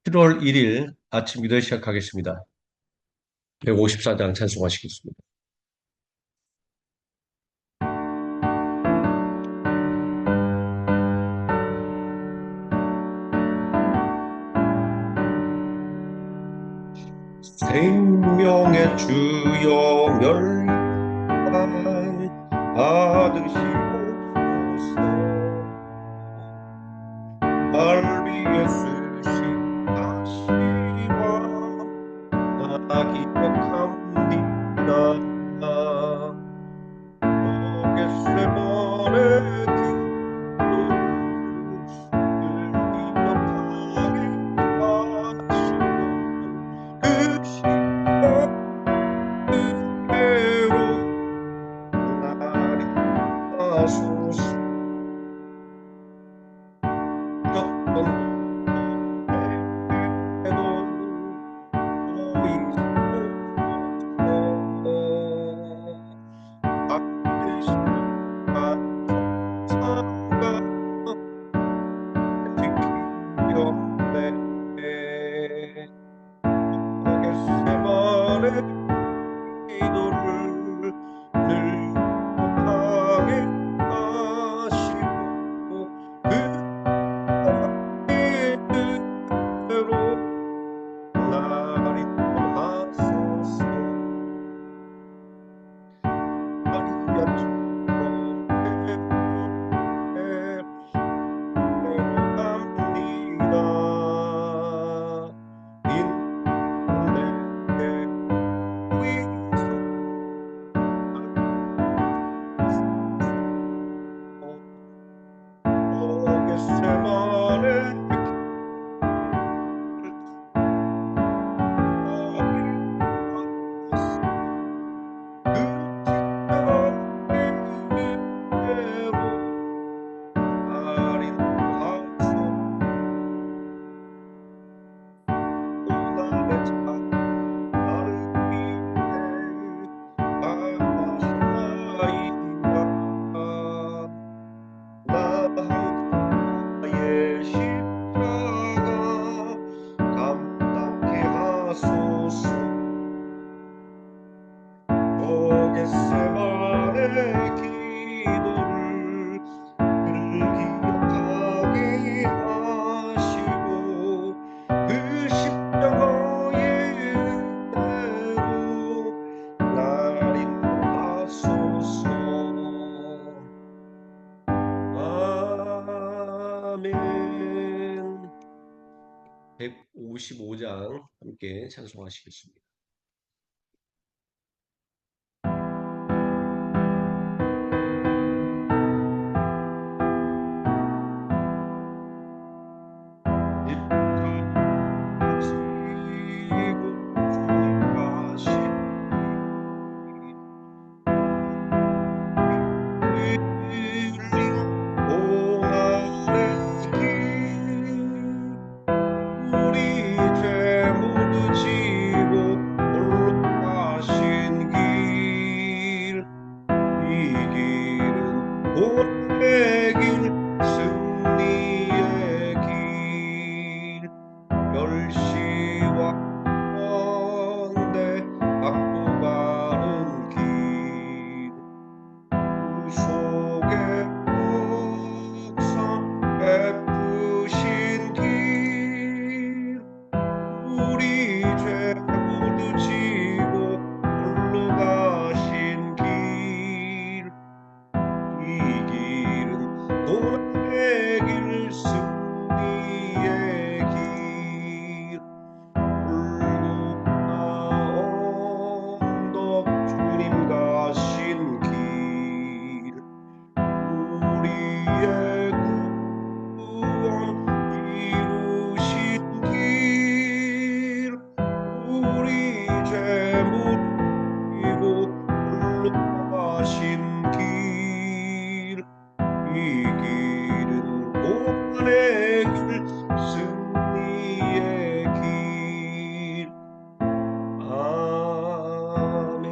7월 1일 아침 기도 시작하겠습니다. 154장 찬송하시겠습니다. 생명의 주여 멸관 받으시옵소서. 날 위해 쓰신 다시와 나 기억합니다. 겟세마네 기도를 기억하게 하시고 그 시간 그대로 날이 하소서. 줬던 노래도 보이소서. 앞에 시간 지키었네. 겟세마네 기도를 늘 기억하게 하시고 그 뜻대로 날이 떠나소서. 마리아처럼 내려갑니다. 인내의 위서 겟세마네 나의 십자가 감당케 하소서. 겟세마네 기도를 늘 기억하게 하시고 그 십자가의 은혜로 날 인도하소서. 아멘. 155장 함께 찬송하시겠습니다. 우리 죄 모두 지고 홀로 가신 길, 이 길은 고난의 길, 승리의 길, 멸시와 번대 받고 가는 길, 구속의 복성 베푸신 길, 우리 죄 모두 지고 홀로 가신 길, 이 길은 고난의 길, 승리의 길, 굴곡과 언덕 주님 가신 길, 우리의 구원 이루신 길, 우리 죄 묻히고 홀로 가신 길, 이 길은 고난의 길, 승리의 길. 아멘.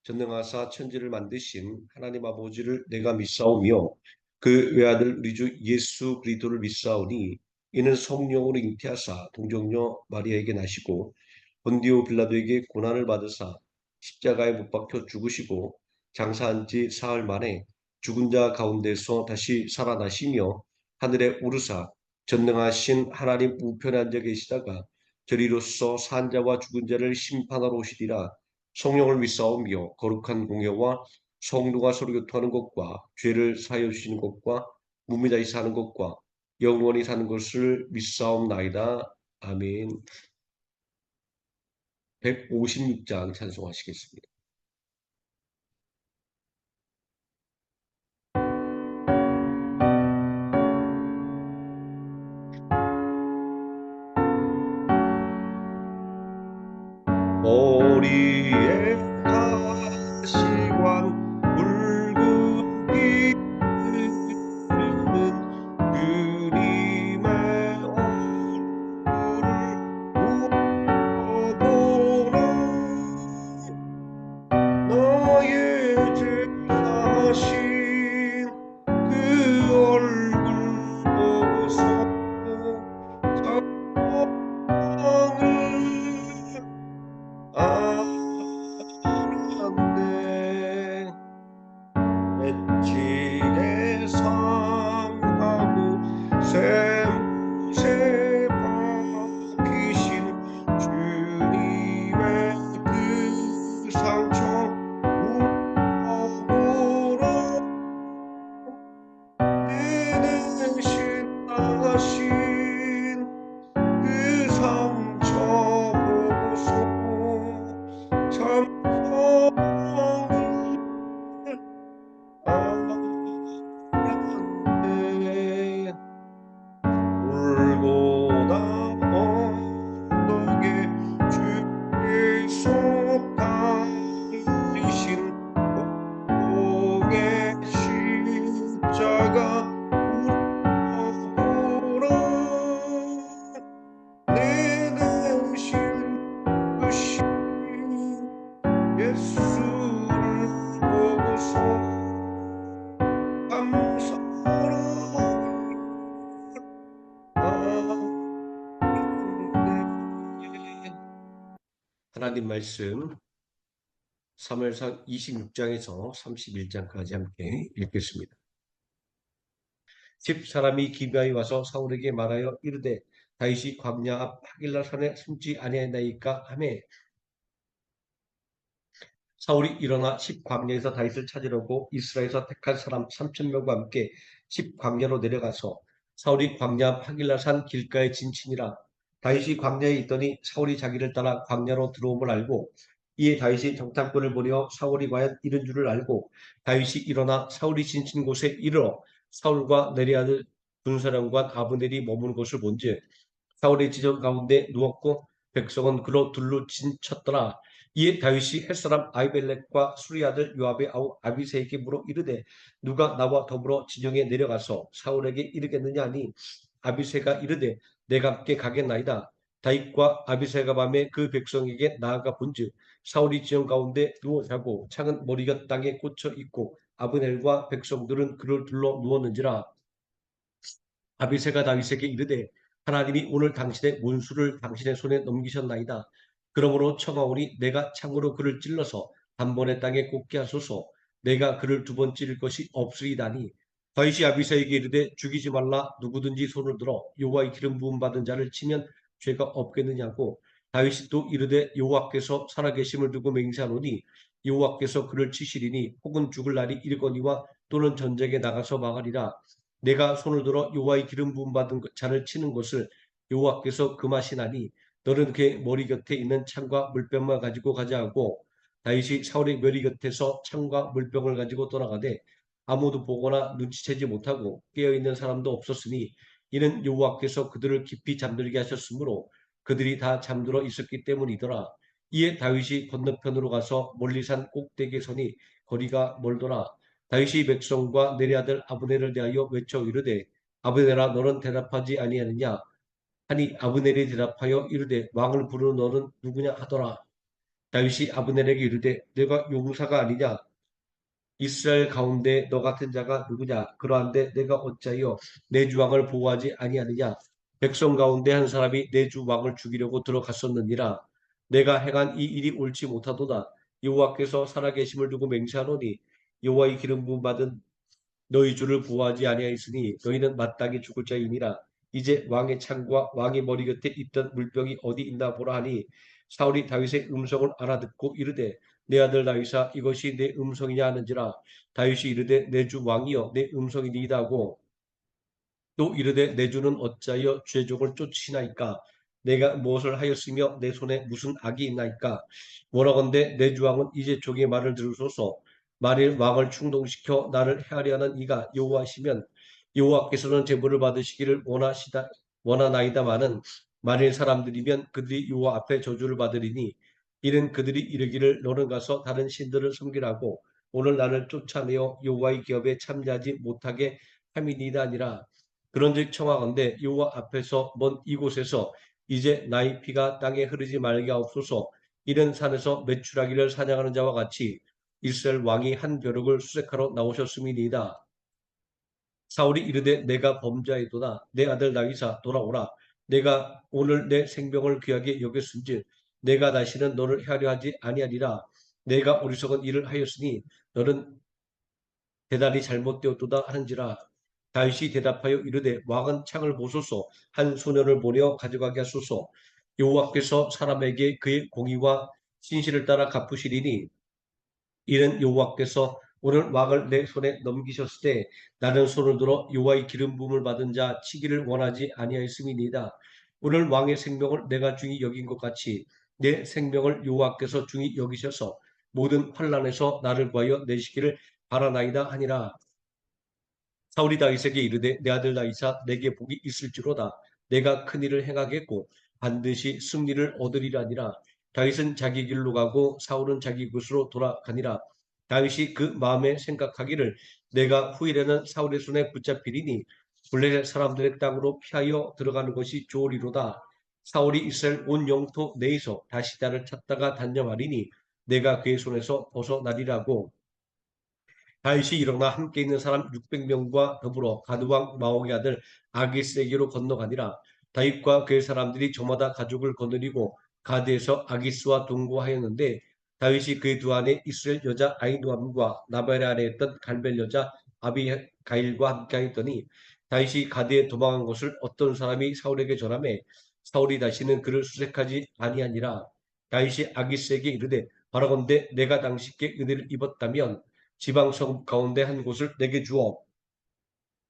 전능하사 천지를 만드신 하나님 아버지를 내가 믿사오며 그 외아들 우리 주 예수 그리스도를 믿사오니 이는 성령으로 잉태하사 동정녀 마리아에게 나시고 본디오 빌라도에게 고난을 받으사 십자가에 못 박혀 죽으시고 장사한 지 사흘 만에 죽은 자 가운데서 다시 살아나시며 하늘에 오르사 전능하신 하나님 우편에 앉아 계시다가 저리로서 산 자와 죽은 자를 심판하러 오시리라. 성령을 믿사오며 거룩한 공예와 성도가 서로 교통하는 것과 죄를 사하여 주시는 것과 무미다시 사는 것과 영원히 사는 것을 믿사옵나이다. 아멘. 156장 찬송하시겠습니다. 머리에 가시관 붉은 빛은 주님의 얼굴을 보라. 너의 죄 사신 그 얼굴 보고서 사랑을 알았네. 애지게 상하고 샘새 박히신 주님의 그 상처 울어보라. 은혜신 나신 그 상처 보고서 참 사랑을 알았네. 울보다 언덕에 주께서 달리신 공의 십자가 울어보라. 내 대신 주신 예수를 보고서 감사를 하네. 하나님 말씀 사무엘상 26장에서 31장까지 함께 읽겠습니다. 집 사람이 기브야에 와서 사울에게 말하여 이르되 다윗이 광야 앞 하길라 산에 숨지 아니하나이까 하매 사울이 일어나 십 광야에서 다윗을 찾으려고 이스라엘에서 택한 사람 3,000명과 함께 십 광야로 내려가서 사울이 광야 앞 하길라 산 길가에 진친이라. 다윗이 광야에 있더니 사울이 자기를 따라 광야로 들어옴을 알고 이에 다윗이 정탐꾼을 보내어 사울이 과연 이른 줄을 알고 다윗이 일어나 사울이 진친 곳에 이르러 사울과 내리 아들 군사령관 아브넬이 머무는 곳을 본즉 사울의 지전 가운데 누웠고 백성은 그로 둘러 진쳤더라. 이에 다윗이 햇사람 아히멜렉과 수리 아들 요압의 아우 아비새에게 물어 이르되 누가 나와 더불어 진영에 내려가서 사울에게 이르겠느냐 하니 아비새가 이르되 내가 함께 가겠나이다. 다윗과 아비새가 밤에 그 백성에게 나아가 본즉 사울이 지형 가운데 누워 자고 창은 머리 곁 땅에 꽂혀 있고 아브넬과 백성들은 그를 둘러 누웠는지라. 아비새가 다윗에게 이르되 하나님이 오늘 당신의 문수를 당신의 손에 넘기셨나이다. 그러므로 청하오니 내가 창으로 그를 찔러서 단번에 땅에 꽂게 하소서. 내가 그를 두 번 찌를 것이 없으리다니. 다윗이 아비새에게 이르되 죽이지 말라. 누구든지 손을 들어 여호와의 기름 부음 받은 자를 치면 죄가 없겠느냐고. 다윗이 또 이르되 여호와께서 살아계심을 두고 맹세하노니 여호와께서 그를 치시리니 혹은 죽을 날이 이르거니와 또는 전쟁에 나가서 망하리라. 내가 손을 들어 여호와의 기름 부음 받은 자를 치는 것을 여호와께서 금하시나니 너는 그의 머리 곁에 있는 창과 물병만 가지고 가자 하고 다윗이 사울의 머리 곁에서 창과 물병을 가지고 떠나가되 아무도 보거나 눈치채지 못하고 깨어있는 사람도 없었으니 이는 여호와께서 그들을 깊이 잠들게 하셨으므로 그들이 다 잠들어 있었기 때문이더라. 이에 다윗이 건너편으로 가서 멀리 산 꼭대기에 서니 거리가 멀더라. 다윗이 백성과 내리 아들 아브넬을 대하여 외쳐 이르되 아브넬아 너는 대답하지 아니하느냐 하니 아브넬이 대답하여 이르되 왕을 부르는 너는 누구냐 하더라. 다윗이 아브넬에게 이르되 내가 용사가 아니냐 이스라엘 가운데 너 같은 자가 누구냐? 그러한데 내가 어찌하여 내 주 왕을 보호하지 아니하느냐? 백성 가운데 한 사람이 내 주 왕을 죽이려고 들어갔었느니라. 내가 행한 이 일이 옳지 못하도다. 여호와께서 살아계심을 두고 맹세하노니 여호와의 기름 부음 받은 너희 주를 보호하지 아니하였으니 너희는 마땅히 죽을 자이니라. 이제 왕의 창과 왕의 머리 곁에 있던 물병이 어디 있나 보라 하니 사울이 다윗의 음성을 알아듣고 이르되 내 아들 다윗아 이것이 내 음성이냐 하는지라. 다윗이 이르되 내 주 왕이여 내 음성이니이다 하고 또 이르되 내 주는 어찌하여 죄종을 쫓으시나이까? 내가 무엇을 하였으며 내 손에 무슨 악이 있나이까? 뭐라건대 내 주 왕은 이제 종의 말을 들으소서. 만일 왕을 충동시켜 나를 해하려 하는 이가 여호와시면 여호와께서는 제물을 받으시기를 원하나이다마는 만일 사람들이면 그들이 여호와 앞에 저주를 받으리니 이는 그들이 이르기를 너는 가서 다른 신들을 섬기라고 오늘 나를 쫓아내어 여호와의 기업에 참여하지 못하게 함이니이다 아니라. 그런즉 청하건대 여호와 앞에서 먼 이곳에서 이제 나의 피가 땅에 흐르지 말게 하옵소서. 이른 산에서 메추라기를 사냥하는 자와 같이 이스라엘 왕이 한 벼룩을 수색하러 나오셨음이니이다. 사울이 이르되 내가 범죄하였도다. 내 아들 다윗아 돌아오라. 내가 오늘 내 생명을 귀하게 여겼은즉 내가 다시는 너를 해하려 하지 아니하리라. 내가 어리석은 일을 하였으니 너는 대단히 잘못되었도다 하는지라. 다윗이 대답하여 이르되 왕은 창을 보소서. 한 소년을 보내어 가져가게 하소서. 여호와께서 사람에게 그의 공의와 신실을 따라 갚으시리니 이는 여호와께서 오늘 왕을 내 손에 넘기셨을 때 나는 손을 들어 여호와의 기름 부음을 받은 자 치기를 원하지 아니하였음이니이다. 오늘 왕의 생명을 내가 중히 여긴 것 같이 내 생명을 여호와께서 중히 여기셔서 모든 환난에서 나를 구하여 내시기를 바라나이다 하니라. 사울이 다윗에게 이르되 내 아들 다윗아 내게 복이 있을지로다. 내가 큰 일을 행하겠고 반드시 승리를 얻으리라니라. 다윗은 자기 길로 가고 사울은 자기 곳으로 돌아가니라. 다윗이 그 마음에 생각하기를 내가 후일에는 사울의 손에 붙잡히리니 블레셋 사람들의 땅으로 피하여 들어가는 것이 좋으리로다. 사울이 이스라엘 온 영토 내에서 다시 나를 찾다가 단념하리니 내가 그의 손에서 벗어나리라고. 다윗이 일어나 함께 있는 사람 600명과 더불어 가드왕 마옥의 아들 아기스에게로 건너가니라. 다윗과 그의 사람들이 저마다 가족을 거느리고 가드에서 아기스와 동거하였는데 다윗이 그의 두 아내 이스라엘 여자 아이노함과 나발의 아내 있던 갈멜 여자 아비가일과 함께하였더니 다윗이 가드에 도망한 것을 어떤 사람이 사울에게 전하매 사울이 다시는 그를 수색하지 아니하니라. 다윗이 아기스에게 이르되 바라건대 내가 당신께 은혜를 입었다면 지방성 가운데 한 곳을 내게 주어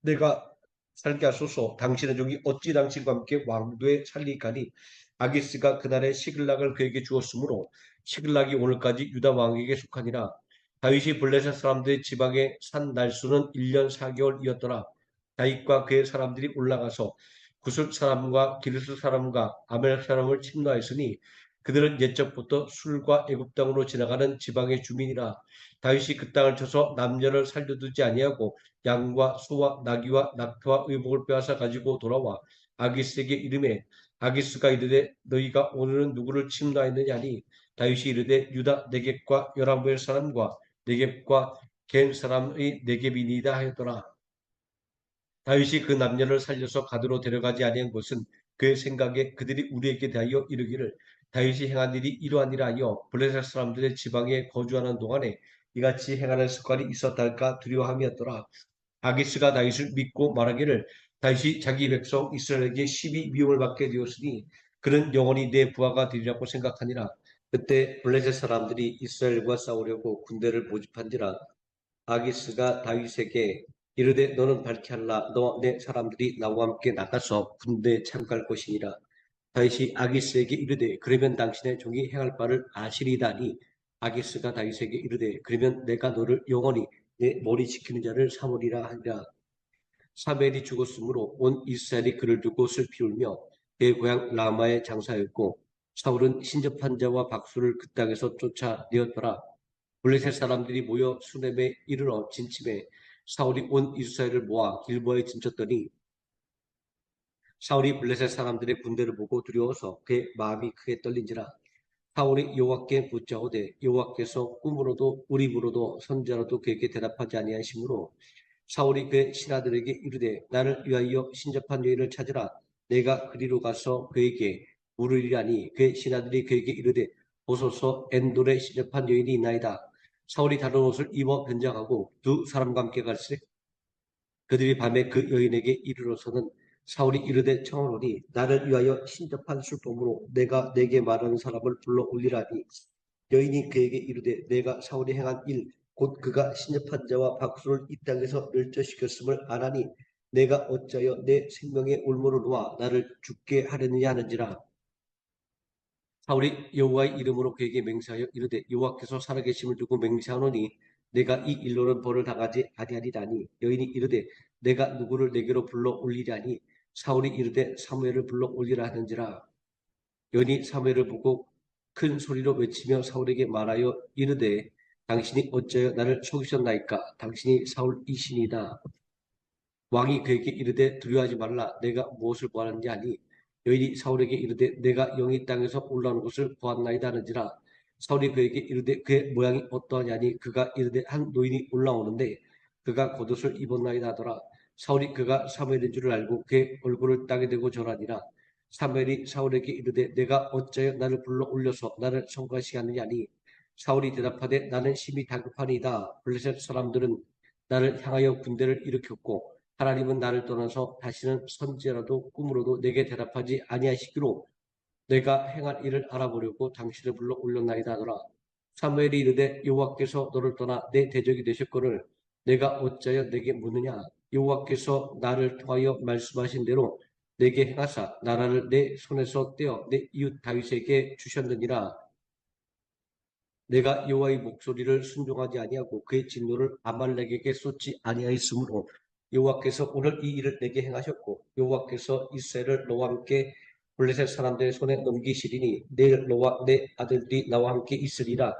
내가 살게 하소서. 당신의 종이 어찌 당신과 함께 왕도에 살리까니. 아기스가 그날에 시글락을 그에게 주었으므로 시글락이 오늘까지 유다 왕에게 속하니라. 다윗이 블레셋 사람들의 지방에 산 날수는 1년 4개월이었더라. 다윗과 그의 사람들이 올라가서 구슬 사람과 기르스 사람과 아멜 사람을 침노하였으니 그들은 옛적부터 술과 애굽 땅으로 지나가는 지방의 주민이라. 다윗이 그 땅을 쳐서 남녀를 살려두지 아니하고 양과 소와 나귀와 낙타와 의복을 빼앗아 가지고 돌아와 아기스에게 이르매 아기스가 이르되 너희가 오늘은 누구를 침노하였느냐니 다윗이 이르되 유다 네겝과 열왕부의 사람과 네겝과 겐 사람의 네겝이니이다 하였더라. 다윗이 그 남녀를 살려서 가드로 데려가지 아니한 것은 그의 생각에 그들이 우리에게 대하여 이르기를 다윗이 행한 일이 이러하니라 하여 블레셋 사람들의 지방에 거주하는 동안에 이같이 행하는 습관이 있었다 할까 두려워함이었더라. 아기스가 다윗을 믿고 말하기를 다윗이 자기 백성 이스라엘에게 12미움을 받게 되었으니 그는 영원히 내 부하가 되리라고 생각하니라. 그때 블레셋 사람들이 이스라엘과 싸우려고 군대를 모집한지라. 아기스가 다윗에게 이르되 너는 밝게 하라. 너 내 사람들이 나와 함께 나가서 군대에 참가할 것이니라. 다윗이 아기스에게 이르되 그러면 당신의 종이 행할 바를 아시리다니. 아기스가 다윗에게 이르되 그러면 내가 너를 영원히 내 머리 지키는 자를 삼으리라 하니라. 사무엘이 죽었으므로 온 이스라엘이 그를 두고 슬피 울며 그의 고향 라마에 장사였고 사울은 신접한 자와 박수를 그 땅에서 쫓아내었더라. 블레셋 사람들이 모여 수넴에 이르러 진침해 사울이 온 이스라엘을 모아 길보에 진쳤더니 사울이 블레셋 사람들의 군대를 보고 두려워서 그의 마음이 크게 떨린지라. 사울이 여호와께 묻자오되 여호와께서 꿈으로도 우림으로도 선지자로도 그에게 대답하지 아니하시므로 사울이 그의 신하들에게 이르되 나를 위하여 신접한 여인을 찾으라. 내가 그리로 가서 그에게 물으리라니 그의 신하들이 그에게 이르되 보소서 엔돌에 신접한 여인이 있나이다. 사울이 다른 옷을 입어 변장하고 두 사람과 함께 갈새 그들이 밤에 그 여인에게 이르러서는 사울이 이르되 청하노니 나를 위하여 신접한 술봉으로 내가 내게 말하는 사람을 불러 올리라니 여인이 그에게 이르되 내가 사울이 행한 일 곧 그가 신접한 자와 박수를 이 땅에서 멸절시켰음을 아나니 내가 어찌하여 내 생명의 올무를 놓아 나를 죽게 하려느냐 하는지라. 사울이 여호와의 이름으로 그에게 맹세하여 이르되 여호와께서 살아계심을 두고 맹세하노니 내가 이 일로는 벌을 당하지 아니하리라니 여인이 이르되 내가 누구를 내게로 불러 올리라니 사울이 이르되 사무엘을 불러 올리라 하는지라. 여인이 사무엘을 보고 큰 소리로 외치며 사울에게 말하여 이르되 당신이 어찌하여 나를 속이셨나이까 당신이 사울이시니이다. 왕이 그에게 이르되 두려워하지 말라 내가 무엇을 보았느냐 하니 여인이 사울에게 이르되 내가 영이 땅에서 올라오는 것을 보았나이다 하는지라. 사울이 그에게 이르되 그의 모양이 어떠하냐니 그가 이르되 한 노인이 올라오는데 그가 겉옷을 입었나이다 하더라. 사울이 그가 사무엘인 줄을 알고 그의 얼굴을 땅에 대고 절하니라. 사무엘이 사울에게 이르되 내가 어찌하여 나를 불러 올려서 나를 성가시게 하느냐 하니 사울이 대답하되 나는 심히 다급하니이다. 블레셋 사람들은 나를 향하여 군대를 일으켰고 하나님은 나를 떠나서 다시는 선지자라도 꿈으로도 내게 대답하지 아니하시기로 내가 행한 일을 알아보려고 당신을 불러 올렸나이다 하더라. 사무엘이 이르되 여호와께서 너를 떠나 내 대적이 되셨거늘 내가 어찌하여 내게 묻느냐. 여호와께서 나를 통하여 말씀하신 대로 내게 행하사 나라를 내 손에서 떼어 내 이웃 다윗에게 주셨느니라. 내가 여호와의 목소리를 순종하지 아니하고 그의 진노를 아말렉에게 쏟지 아니하였으므로 여호와께서 오늘 이 일을 내게 행하셨고 여호와께서 이스라엘을 너와 함께 블레셋 사람들의 손에 넘기시리니 내일 너와 내 아들들이 나와 함께 있으리라.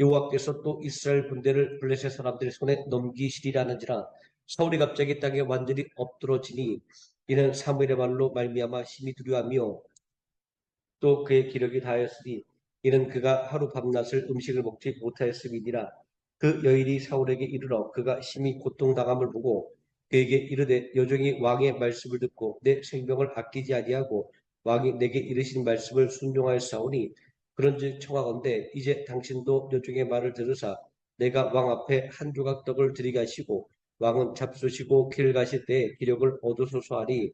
여호와께서 또 이스라엘 군대를 블레셋 사람들의 손에 넘기시리라는지라. 사울이 갑자기 땅에 완전히 엎드러지니 이는 사무엘의 말로 말미암아 심히 두려워하며 또 그의 기력이 다하였으니 이는 그가 하루 밤낮을 음식을 먹지 못하였음이니라. 그 여인이 사울에게 이르러 그가 심히 고통당함을 보고 그에게 이르되 여종이 왕의 말씀을 듣고 내 생명을 아끼지 아니하고 왕이 내게 이르신 말씀을 순종하였사오니 그런즉 청하건대 이제 당신도 여종의 말을 들으사 내가 왕 앞에 한 조각 떡을 드리게 하시고 왕은 잡수시고 길 가실 때에 기력을 얻으소서 하니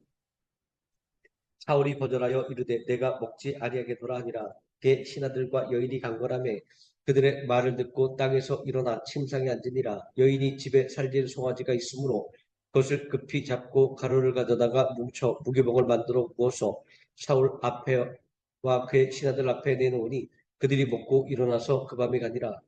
사울이 거절하여 이르되 내가 먹지 아니하겠노라 하니라. 그의 신하들과 여인이 간거라매 그들의 말을 듣고 땅에서 일어나 침상에 앉으니라. 여인이 집에 살진 송아지가 있으므로 그것을 급히 잡고 가루를 가져다가 뭉쳐 무교병을 만들어 부어서 사울 앞에와 그의 신하들 앞에 내놓으니 그들이 먹고 일어나서 그 밤에 가니라.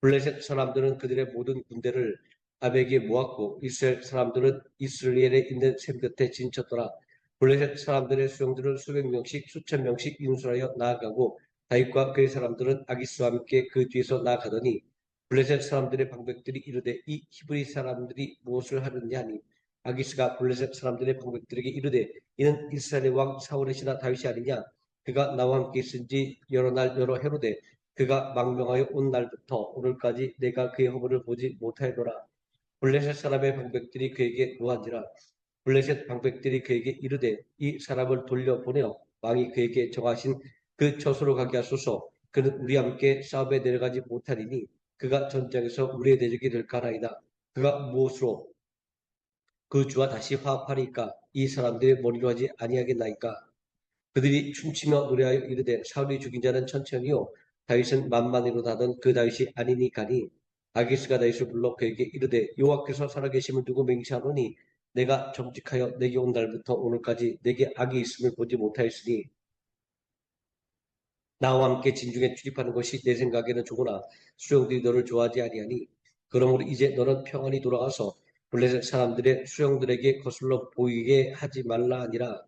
블레셋 사람들은 그들의 모든 군대를 아벡에 모았고 이스라엘 사람들은 이스라엘에 있는 샘 곁에 진쳤더라. 블레셋 사람들의 수령들은 수백 명씩 수천 명씩 인수하여 나아가고 다윗과 그의 사람들은 아기스와 함께 그 뒤에서 나아가더니 블레셋 사람들의 방백들이 이르되 이 히브리 사람들이 무엇을 하느냐 하니 아기스가 블레셋 사람들의 방백들에게 이르되 이는 이스라엘의 왕 사울의 신하 다윗이 아니냐. 그가 나와 함께 있은지 여러 날 여러 해로되 그가 망명하여 온 날부터 오늘까지 내가 그의 허물을 보지 못하였노라. 블레셋 사람의 방백들이 그에게 노한지라. 블레셋 방백들이 그에게 이르되 이 사람을 돌려보내어 왕이 그에게 정하신 그 처소로 가게 하소서. 그는 우리 함께 싸움에 내려가지 못하리니 그가 전장에서 우리의 대적이 될까나이다. 그가 무엇으로 그 주와 다시 화합하리까. 이 사람들의 머리로 하지 아니하겠나이까. 그들이 춤추며 노래하여 이르되 사울이 죽인 자는 천천히요 다윗은 만만히로 하던 그 다윗이 아니니까니. 아기스가 다윗을 불러 그에게 이르되 여호와께서 살아계심을 두고 맹세하노니 내가 정직하여 내게 온 날부터 오늘까지 내게 악이 있음을 보지 못하였으니 나와 함께 진중에 출입하는 것이 내 생각에는 좋으나 수령들이 너를 좋아하지 아니하니 그러므로 이제 너는 평안히 돌아가서 블레셋 사람들의 수령들에게 거슬러 보이게 하지 말라 하니라.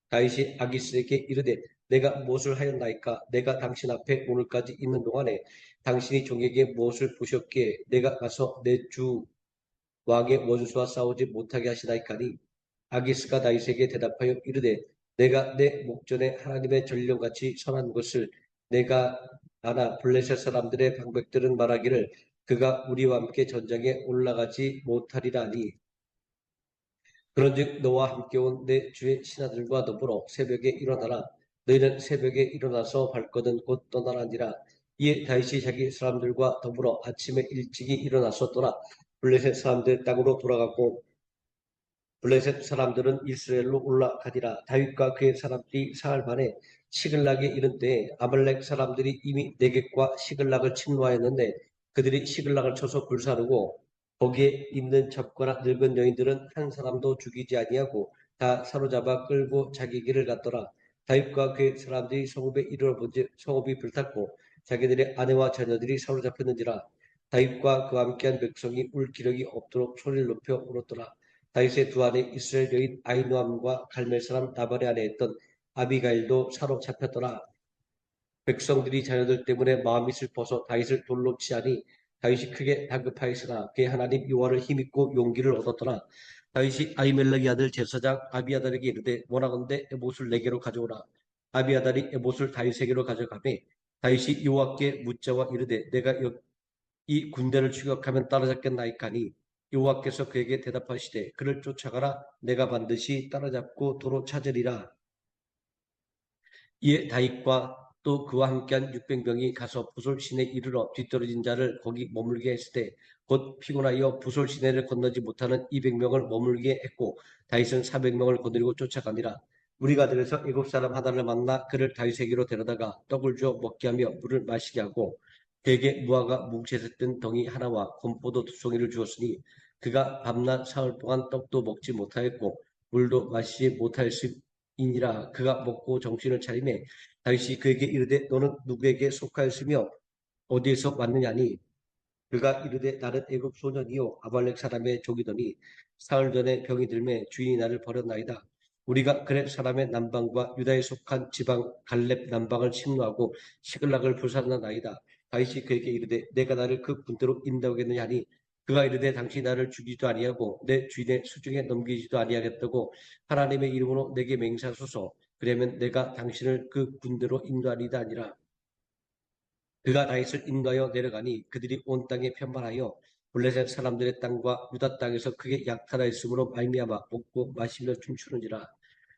다윗이 아기스에게 이르되 내가 무엇을 하였나이까. 내가 당신 앞에 오늘까지 있는 동안에 당신이 종에게 무엇을 보셨기에 내가 가서 내 주 왕의 원수와 싸우지 못하게 하시나이까니. 아기스가 다윗에게 대답하여 이르되 내가 내 목전에 하나님의 전령같이 선한 것을 내가 아나 블레셋 사람들의 방백들은 말하기를 그가 우리와 함께 전장에 올라가지 못하리라니. 그런즉 너와 함께 온 내 주의 신하들과 더불어 새벽에 일어나라. 너희는 새벽에 일어나서 발거든 곧 떠나라니라. 이에 다윗이 자기 사람들과 더불어 아침에 일찍이 일어나서 떠나 블레셋 사람들 땅으로 돌아가고 블레셋 사람들은 이스라엘로 올라가니라. 다윗과 그의 사람들이 사흘 만에 시글락에 이른 때에 아말렉 사람들이 이미 네겝과 시글락을 침노하였는데 그들이 시글락을 쳐서 불사르고 거기에 있는 잡거나 늙은 여인들은 한 사람도 죽이지 아니하고 다 사로잡아 끌고 자기 길을 갔더라. 다윗과 그의 사람들이 성읍에 이르러 본즉 성읍이 불탔고 자기들의 아내와 자녀들이 사로잡혔는지라. 다윗과 그와 함께한 백성이 울 기력이 없도록 소리를 높여 울었더라. 다윗의 두 아내 이스라엘 여인 아이노함과 갈멜 사람 나발의 아내 했던 아비가일도 사로잡혔더라. 백성들이 자녀들 때문에 마음이 슬퍼서 다윗을 돌로 치하니 다윗이 크게 다급하였으나 그의 하나님 여호와를 힘입고 용기를 얻었더라. 다윗이 아히멜렉의 아들 제사장 아비아달에게 이르되 원하건대 에봇을 내게로 가져오라. 아비아달이 에봇을 다윗에게로 가져가매 다윗이 여호와께 묻자와 이르되 내가 이 군대를 추격하면 따라잡겠나이까니 여호와께서 그에게 대답하시되 그를 쫓아가라. 내가 반드시 따라잡고 도로 찾으리라. 이에 다윗과 또 그와 함께한 600명이 가서 부솔 시내에 이르러 뒤떨어진 자를 거기 머물게 했을 때 곧 피곤하여 부솔 시내를 건너지 못하는 200명을 머물게 했고 다윗은 400명을 거느리고 쫓아가니라. 무리가 들에서 일곱 사람 하나를 만나 그를 다윗에게로 데려다가 떡을 주어 먹게 하며 물을 마시게 하고 그에게 무화과 뭉치에서 뜬 덩이 하나와 건포도 두 송이를 주었으니 그가 밤낮 사흘 동안 떡도 먹지 못하였고 물도 마시지 못하였음이니라. 그가 먹고 정신을 차리매 다윗이 그에게 이르되 너는 누구에게 속하였으며 어디에서 왔느냐니. 그가 이르되 나는 애굽 소년이요 아말렉 사람의 종이더니 사흘 전에 병이 들매 주인이 나를 버렸나이다. 우리가 그렛 사람의 남방과 유다에 속한 지방 갈렙 남방을 침노하고 시글락을 불살라나이다. 다윗이 그에게 이르되 내가 나를 그 군대로 인도하겠느냐 하니 그가 이르되 당신이 나를 죽이지도 아니하고 내 주인의 수중에 넘기지도 아니하겠다고 하나님의 이름으로 내게 맹세하소서. 그러면 내가 당신을 그 군대로 인도하리다 아니라. 그가 다윗을 인도하여 내려가니 그들이 온 땅에 편만하여 블레셋 사람들의 땅과 유다 땅에서 크게 약탈하였으므로 말미암아 먹고 마시며 춤추는지라.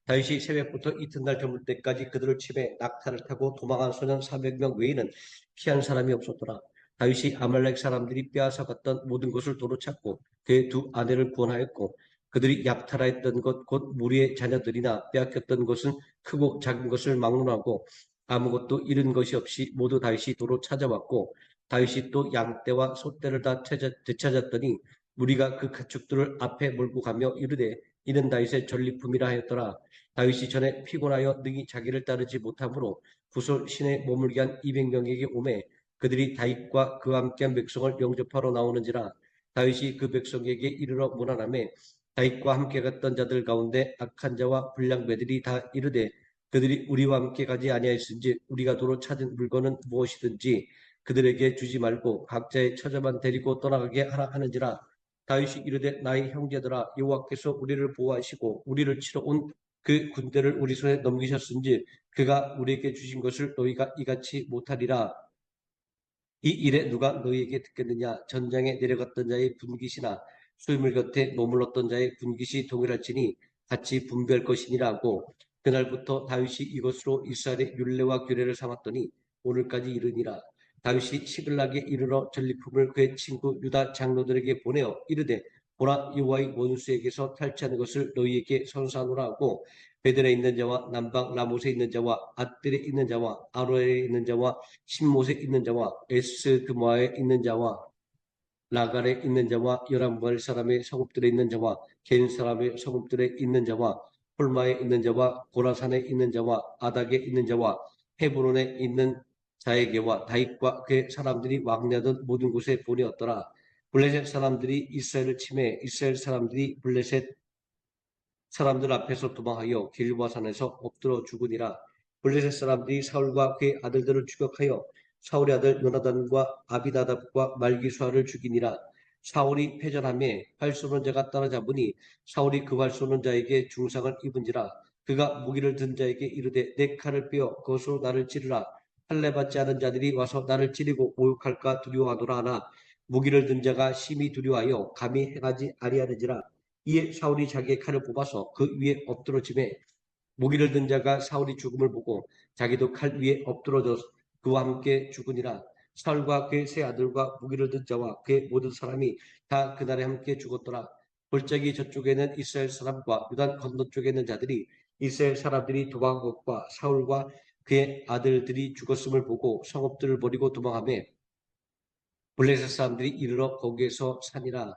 다윗이 새벽부터 이튿날 저물 때까지 그들을 치매 낙타를 타고 도망한 소년 400명 외에는 피한 사람이 없었더라. 다윗이 아말렉 사람들이 빼앗아 갔던 모든 것을 도로 찾고 그의 두 아내를 구원하였고 그들이 약탈하였던 것 곧 무리의 자녀들이나 빼앗겼던 것은 크고 작은 것을 막론하고 아무것도 잃은 것이 없이 모두 다윗이 도로 찾아왔고 다윗이 또 양떼와 소떼를 다 되찾았더니 무리가 그 가축들을 앞에 몰고 가며 이르되 이는 다윗의 전리품이라 하였더라. 다윗이 전에 피곤하여 능히 자기를 따르지 못하므로 부솔 시내에 머물게 한 200명에게 오매 그들이 다윗과 그와 함께한 백성을 영접하러 나오는지라. 다윗이 그 백성에게 이르러 문안하매 다윗과 함께 갔던 자들 가운데 악한 자와 불량배들이 다 이르되 그들이 우리와 함께 가지 아니하였은지 우리가 도로 찾은 물건은 무엇이든지 그들에게 주지 말고 각자의 처자만 데리고 떠나가게 하라 하는지라. 다윗이 이르되 나의 형제들아 여호와께서 우리를 보호하시고 우리를 치러 온 그 군대를 우리 손에 넘기셨은지 그가 우리에게 주신 것을 너희가 이같이 못하리라. 이 일에 누가 너희에게 듣겠느냐. 전장에 내려갔던 자의 분깃이나 수유물 곁에 머물렀던 자의 분깃이 동일할지니 같이 분배할 것이니라 하고 그날부터 다윗이 이것으로 이스라엘의 율례와 규례를 삼았더니 오늘까지 이르니라. 다윗이 시글락에 이르러 전리품을 그의 친구 유다 장로들에게 보내어 이르되 보라 여호와의 원수에게서 탈취하는 것을 너희에게 선사하노라 하고 베델에 있는 자와 남방 라못에 있는 자와 앗들에 있는 자와 아로엘에 있는 자와 신못에 있는 자와 에스그모아에 있는 자와 라갈에 있는 자와 열한발 사람의 성읍들에 있는 자와 겐 사람의 성읍들에 있는 자와 홀마에 있는 자와 고라산에 있는 자와 아닥에 있는 자와 헤브론에 있는 자에게와 다윗과 그의 사람들이 왕래하던 모든 곳에 보내었더라. 블레셋 사람들이 이스라엘을 침해 이스라엘 사람들이 블레셋 사람들 앞에서 도망하여 길보아산에서 엎드러 죽으니라. 블레셋 사람들이 사울과 그의 아들들을 추격하여 사울의 아들 요나단과 아비나답과 말기수아를 죽이니라. 사울이 패전함에 활 쏘는 자가 따라잡으니 사울이 그 활 쏘는 자에게 중상을 입은지라. 그가 무기를 든 자에게 이르되 내 칼을 빼어 그것으로 나를 찌르라. 할례받지 않은 자들이 와서 나를 찌르고 모욕할까 두려워하노라 하나 무기를 든 자가 심히 두려워하여 감히 행하지 아니하는지라. 이에 사울이 자기의 칼을 뽑아서 그 위에 엎드러지매 무기를 든 자가 사울이 죽음을 보고 자기도 칼 위에 엎드러져 그와 함께 죽으니라. 사울과 그의 세 아들과 무기를 든 자와 그의 모든 사람이 다 그날에 함께 죽었더라. 골짜기 저쪽에는 이스라엘 사람과 요단 건너쪽에 있는 자들이 이스라엘 사람들이 도망한 것과 사울과 그의 아들들이 죽었음을 보고 성읍들을 버리고 도망하며 블레셋 사람들이 이르러 거기에서 사니라.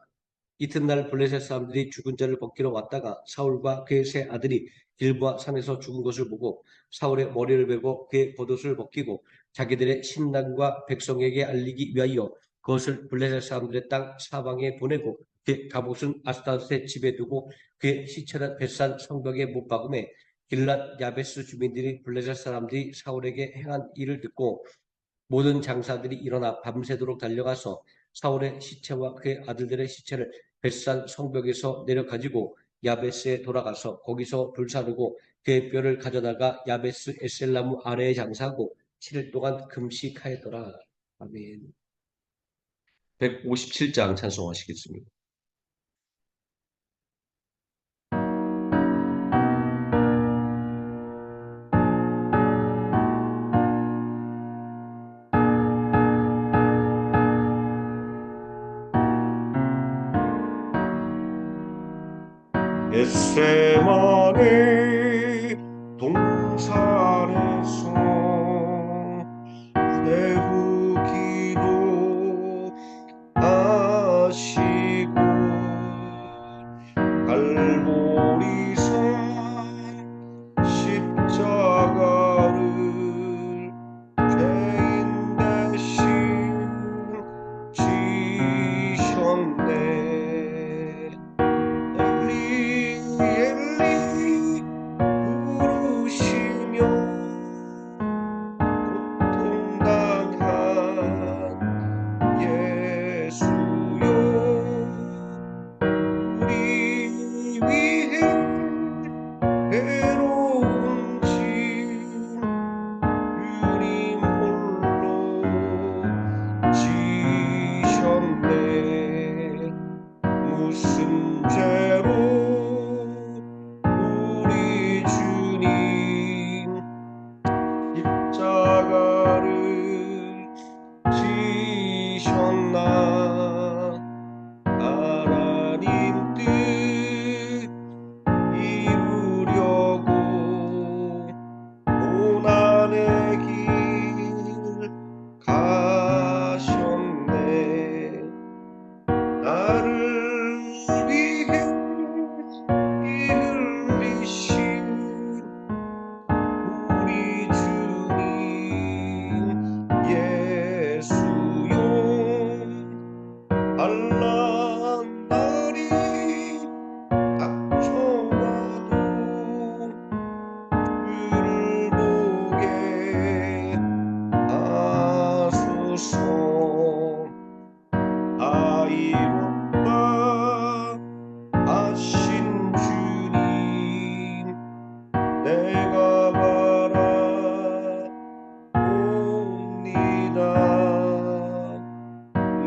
이튿날 블레셋 사람들이 죽은 자를 벗기러 왔다가 사울과 그의 세 아들이 길보아 산에서 죽은 것을 보고 사울의 머리를 베고 그의 겉옷을 벗기고 자기들의 신랑과 백성에게 알리기 위하여 그것을 블레셋 사람들의 땅 사방에 보내고 그의 갑옷은 아스타롯의 집에 두고 그의 시체는 벳산 성벽에 못 박음에 길랏 야베스 주민들이 블레셋 사람들이 사울에게 행한 일을 듣고 모든 장사들이 일어나 밤새도록 달려가서 사울의 시체와 그의 아들들의 시체를 벳산 성벽에서 내려가지고 야베스에 돌아가서 거기서 불사르고 그의 뼈를 가져다가 야베스 에셀나무 아래에 장사하고 7일 동안 금식하였더라. 아멘. 157장 찬송하시겠습니다. 겟세마네 동산에서 내후 기도하시고 갈보리산 십자가를 죄인 대신 지셨네. 엘리 엘리 부르시며 고통당한 예수여 우리 위해 괴로운 짐 주님 홀로 지셨네. 무슨 죄로 우리 주님 십자가를 지셨나. 하나님 뜻 이루려고 고난의 길 가셨네. 나를 위해 피 흘리신 우리 주님 예수여 환난 날이 닥쳐와도 주를 보게 하소서. 아이롭다 하신 주님 내가 바라옵니다.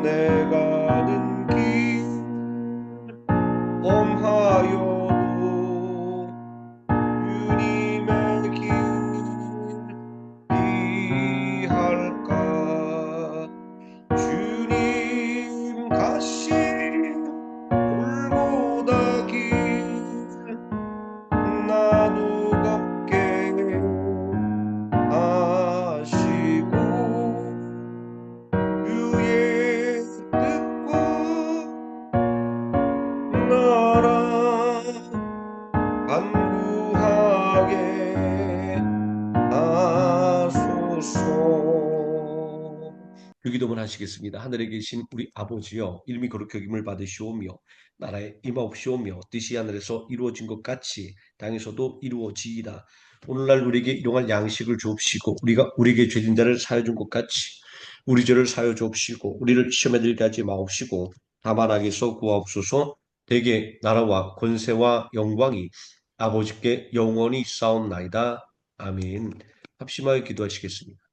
내가 가는 길 험하여도 주님의 길 피할까. 주님 가신 골고다 길 나도 걷게 하시고 주의 뜻과 나라 간구하게 하소서. 주기도문 하시겠습니다. 하늘에 계신 우리 아버지여, 이름이 거룩히 여김을 받으시오며 나라에 임하옵시오며 뜻이 하늘에서 이루어진 것 같이 땅에서도 이루어지이다. 오늘날 우리에게 일용할 양식을 주옵시고 우리가 우리에게 죄진 자를 사하여 준 것 같이 우리 죄를 사하여 주옵시고 우리를 시험에 들게 하지 마옵시고 다만 악에서 구하옵소서. 대개 나라와 권세와 영광이 아버지께 영원히 싸움나이다. 아멘. 합심하여 기도하시겠습니다.